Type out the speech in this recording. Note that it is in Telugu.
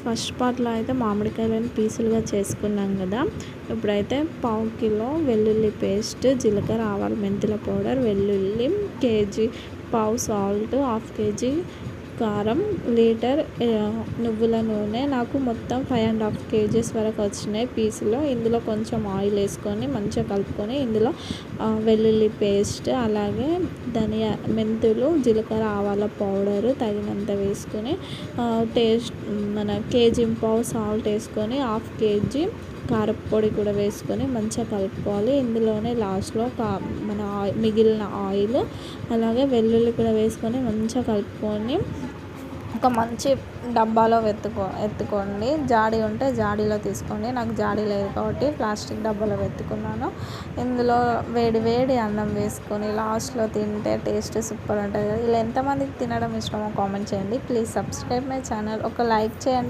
ఫస్ట్ పార్ట్‌లో అయితే మామిడికాయలను పీసులుగా చేసుకున్నాం గదా! ఇప్పుడైతే పావు కిలో వెల్లుల్లి పేస్ట్, జీలకర్ర, ఆవాలు, మెంతుల పౌడర్, వెల్లుల్లి, కేజీ పావు సాల్ట్, హాఫ్ కేజీ కారం, లీటర్ నువ్వుల నూనె. నాకు మొత్తం 5½ కేజీస్ వరకు వచ్చినాయి పీసులు. ఇందులో కొంచెం ఆయిల్ వేసుకొని మంచిగా కలుపుకొని ఇందులో వెల్లుల్లి పేస్ట్, అలాగే మెంతులు, జీలకర్ర, ఆవాల పౌడరు తగినంత వేసుకొని మన కేజీ పావు సాల్ట్ వేసుకొని హాఫ్ కేజీ కారపొడి కూడా వేసుకొని మంచిగా కలుపుకోవాలి. ఇందులోనే లాస్ట్లో మన మిగిలిన ఆయిల్ అలాగే వెల్లుల్లి కూడా వేసుకొని మంచిగా కలుపుకొని ఒక మంచి డబ్బాలో ఎత్తుకోండి. జాడీ ఉంటే జాడీలో తీసుకోండి. నాకు జాడీ లేదు కాబట్టి ప్లాస్టిక్ డబ్బాలో ఎత్తుకున్నాను. ఇందులో వేడి అన్నం వేసుకొని లాస్ట్లో తింటే టేస్ట్ సూపర్ ఉంటుంది. ఇలా ఎంతమందికి తినడం ఇష్టమో కామెంట్ చేయండి. Please subscribe my channel. ఒక లైక్ చేయండి.